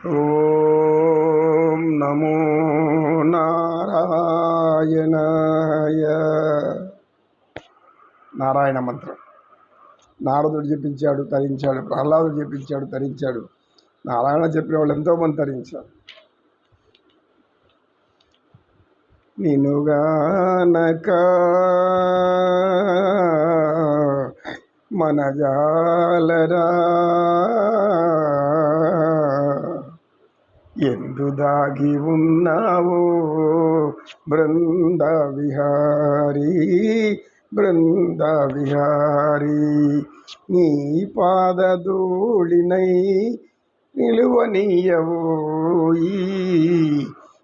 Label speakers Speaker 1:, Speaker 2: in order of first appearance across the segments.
Speaker 1: ఓం నమో నారాయణాయ. నారాయణ మంత్రం నారదుడు చెప్పించాడు, తరించాడు. ప్రహ్లాదుడు చెప్పించాడు, తరించాడు. నారాయణ చెప్పిన వాళ్ళు ఎంతోమంది తరించారు. నినుగానక మనజాలరా ఎందు దాగి ఉన్నావో బృంద విహారీ, బృంద విహారీ. నీ పాదధూళినై నిలువనీయవోయి,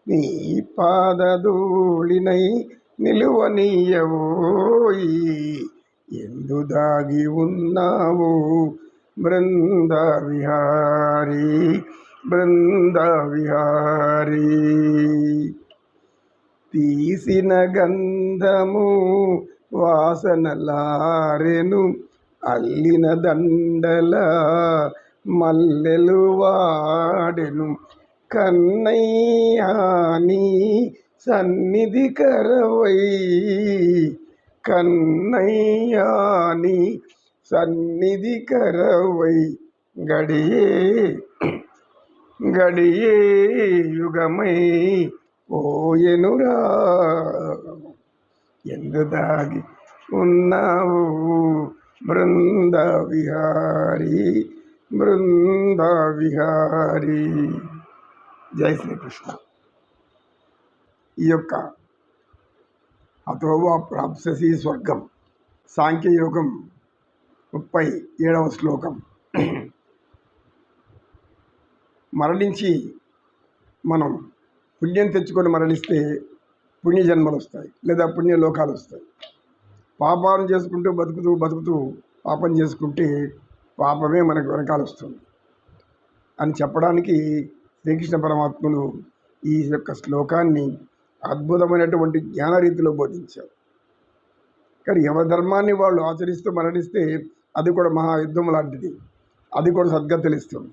Speaker 1: నీ పాదధూళినై నిలువనీయవోయి. ఎందు దాగి ఉన్నావు బృంద విహారీ, బృంద విహారీ. తీసిన గంధము వాసనలారెను, అల్లిన దండల మల్లెలు వాడెను. కన్నయ్యాని సన్నిధి కరవై, కన్నయ్యాని సన్నిధి కరవై. గడియే గడియే యుగమై పోయెనురా. ఎందు దాగి ఉన్నావు బృంద విహారీ, బృంద విహారీ. జై శ్రీకృష్ణ. ఈ యొక్క అథోవా ప్రాప్స్యసి స్వర్గం సాంఖ్యయోగం 37వ శ్లోకం. మరణించి మనం పుణ్యం తెచ్చుకొని మరణిస్తే పుణ్యజన్మలు వస్తాయి, లేదా పుణ్యలోకాలు వస్తాయి. పాపాలు చేసుకుంటూ బతుకుతూ బతుకుతూ పాపం చేసుకుంటే పాపమే మనకు వెనకాల వస్తుంది అని చెప్పడానికి శ్రీకృష్ణ పరమాత్ములు ఈ యొక్క శ్లోకాన్ని అద్భుతమైనటువంటి జ్ఞానరీతిలో బోధించారు. కానీ ఎవరి ధర్మాన్ని వాళ్ళు ఆచరిస్తూ మరణిస్తే అది కూడా మహాయుద్ధం లాంటిది, అది కూడా సద్గతులు ఇస్తుంది.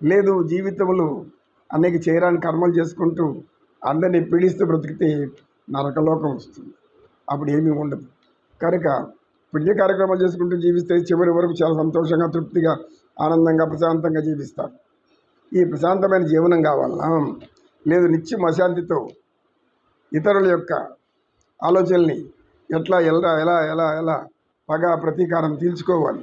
Speaker 1: లేదు, జీవితంలో అనేక చేయరాని కర్మలు చేసుకుంటూ అందరినీ పీడిస్తూ బ్రతికితే నరకలోకం వస్తుంది, అప్పుడు ఏమీ ఉండదు. కనుక పుణ్య కార్యక్రమాలు చేసుకుంటూ జీవిస్తే చివరి వరకు చాలా సంతోషంగా, తృప్తిగా, ఆనందంగా, ప్రశాంతంగా జీవిస్తారు. ఈ ప్రశాంతమైన జీవనం కావాలన్నా, లేదు నిత్యం అశాంతితో ఇతరుల యొక్క ఆలోచనల్ని ఎట్లా ఎలా ఎలా ఎలా ఎలా పగ ప్రతీకారం తీర్చుకోవాలి,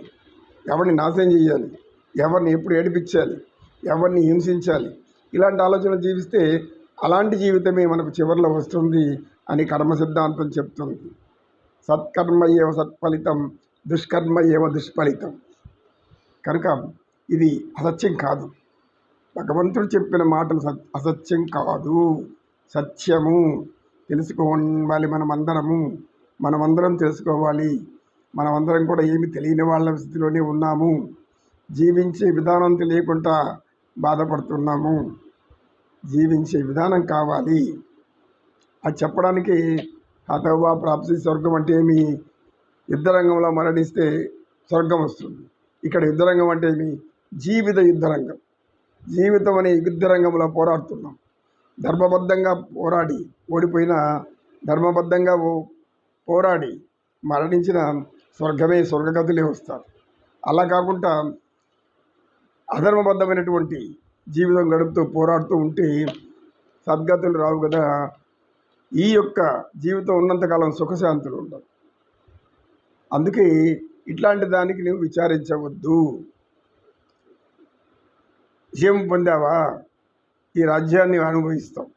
Speaker 1: ఎవరిని నాశనం చేయాలి, ఎవరిని ఎప్పుడు ఏడిపించాలి, ఎవరిని హింసించాలి, ఇలాంటి ఆలోచనలు జీవిస్తే అలాంటి జీవితమే మనకు చివరిలో వస్తుంది అని కర్మ సిద్ధాంతం చెప్తుంది. సత్కర్మ ఏవ సత్ఫలితం, దుష్కర్మ ఏవ దుష్ఫలితం. కనుక ఇది అసత్యం కాదు. భగవంతుడు చెప్పిన మాటలు అసత్యం కాదు, సత్యము. తెలుసుకోవాలి మనమందరం తెలుసుకోవాలి. మనమందరం కూడా ఏమి తెలియని వాళ్ళ స్థితిలోనే ఉన్నాము. జీవించే విధానం తెలియకుండా బాధపడుతున్నాము. జీవించే విధానం కావాలి అది చెప్పడానికి అథవా ప్రాప్సి స్వర్గం అంటే ఏమి? యుద్ధరంగంలో మరణిస్తే స్వర్గం వస్తుంది. ఇక్కడ యుద్ధరంగం అంటే ఏమి? జీవిత యుద్ధరంగం. జీవితం అనే యుద్ధరంగంలో పోరాడుతున్నాం. ధర్మబద్ధంగా పోరాడి ఓడిపోయిన, ధర్మబద్ధంగా పోరాడి మరణించిన స్వర్గమే, స్వర్గగతులే వస్తారు. అలా కాకుండా అధర్మబద్ధమైనటువంటి జీవితం గడుపుతూ పోరాడుతూ ఉంటే సద్గతులు రావు కదా. ఈ యొక్క జీవితం ఉన్నంతకాలం సుఖశాంతులు ఉండవు. అందుకే ఇట్లాంటి దానికి నువ్వు విచారించవద్దు. విజయం పొందావా, ఈ రాజ్యాన్ని అనుభవిస్తాం.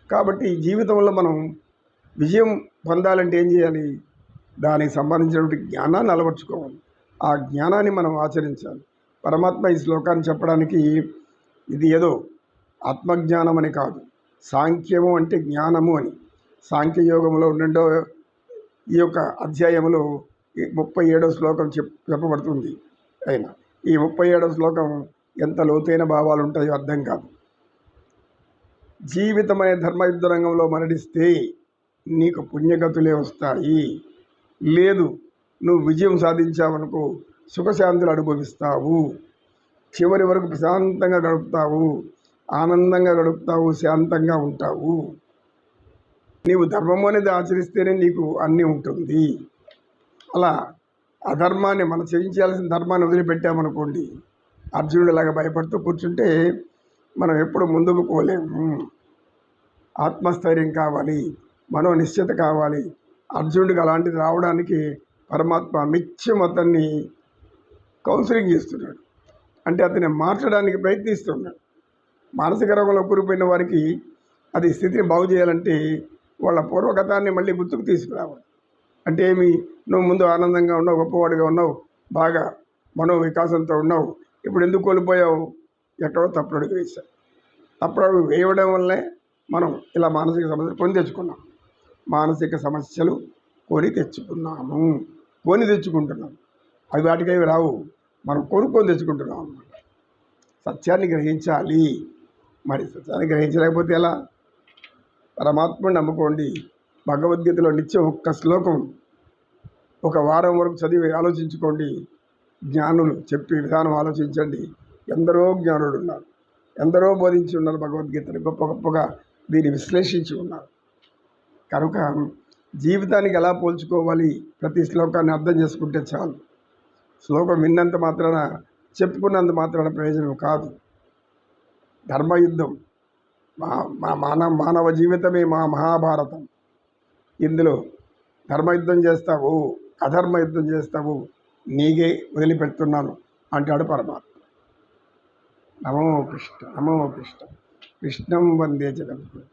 Speaker 1: కాబట్టి ఈ జీవితంలో మనం విజయం పొందాలంటే ఏం చేయాలి? దానికి సంబంధించినటువంటి జ్ఞానాన్ని అలవర్చుకోవాలి. ఆ జ్ఞానాన్ని మనం ఆచరించాలి. పరమాత్మ ఈ శ్లోకాన్ని చెప్పడానికి ఇది ఏదో ఆత్మజ్ఞానం అని కాదు, సాంఖ్యము అంటే జ్ఞానము అని. సాంఖ్యయోగంలో రెండో ఈ యొక్క అధ్యాయంలో 37వ శ్లోకం చెప్పబడుతుంది. అయినా ఈ 37వ శ్లోకం ఎంత లోతైన భావాలు ఉంటాయో అర్థం కాదు. జీవితం అనే ధర్మయుద్ధ రంగంలో మరణిస్తే నీకు పుణ్యగతులే వస్తాయి. లేదు, నువ్వు విజయం సాధించావనుకో సుఖశాంతులు అనుభవిస్తావు. చివరి వరకు ప్రశాంతంగా గడుపుతావు, ఆనందంగా గడుపుతావు, శాంతంగా ఉంటావు. నీవు ధర్మం అనేది ఆచరిస్తేనే నీకు అన్నీ ఉంటుంది. అలా అధర్మాన్ని మనం చేయించాల్సిన ధర్మాన్ని వదిలిపెట్టామనుకోండి, అర్జునుడిలాగా భయపడుతూ కూర్చుంటే మనం ఎప్పుడు ముందుకు పోలేము. ఆత్మస్థైర్యం కావాలి, మనోనిశ్చిత కావాలి. అర్జునుడికి అలాంటిది రావడానికి పరమాత్మ నిత్యం అతన్ని కౌన్సిలింగ్ చేస్తున్నాడు. అంటే అతన్ని మార్చడానికి ప్రయత్నిస్తున్నాడు. మానసిక రోగంలో కూరిపోయిన వారికి అది స్థితిని బాగు చేయాలంటే వాళ్ళ పూర్వగతాన్ని మళ్ళీ గుర్తుకు తీసుకురావాలి. అంటే ఏమి, నువ్వు ముందు ఆనందంగా ఉన్నావు, గొప్పవాడిగా ఉన్నావు, బాగా మనో వికాసంతో ఉన్నావు, ఇప్పుడు ఎందుకు కోల్పోయావు? ఎక్కడో తప్పుడు అడుగు వేశావు. తప్పుడు అడుగు వేయడం వల్లే మనం ఇలా మానసిక సమస్యలు కొని తెచ్చుకున్నాం. మానసిక సమస్యలు కొని తెచ్చుకుంటున్నాం. అవి వాటికవి రావు, మనం కొనుక్కొని తెచ్చుకుంటున్నాం అన్నమాట. సత్యాన్ని గ్రహించాలి. మరి సత్యాన్ని గ్రహించలేకపోతే ఎలా? పరమాత్మని నమ్ముకోండి. భగవద్గీతలో నిత్యం ఒక్క శ్లోకం ఒక వారం వరకు చదివి ఆలోచించుకోండి. జ్ఞానులు చెప్పే విధానం ఆలోచించండి. ఎందరో జ్ఞానులు ఉన్నారు, ఎందరో బోధించి ఉన్నారు భగవద్గీతని, గొప్ప గొప్పగా దీన్ని విశ్లేషించి ఉన్నారు. కనుక జీవితానికి ఎలా పోల్చుకోవాలి, ప్రతి శ్లోకాన్ని అర్థం చేసుకుంటే చాలు. శ్లోకం విన్నంత మాత్రాన, చెప్పుకున్నంత మాత్రాన ప్రయోజనం కాదు. ధర్మయుద్ధం మానవ జీవితమే మా మహాభారతం. ఇందులో ధర్మయుద్ధం చేస్తావు, అధర్మ యుద్ధం చేస్తావు, నీకే వదిలిపెడుతున్నాను అంటాడు పరమాత్మ. నమో కృష్ణ, నమో కృష్ణ, కృష్ణం వందే జగద్గురు.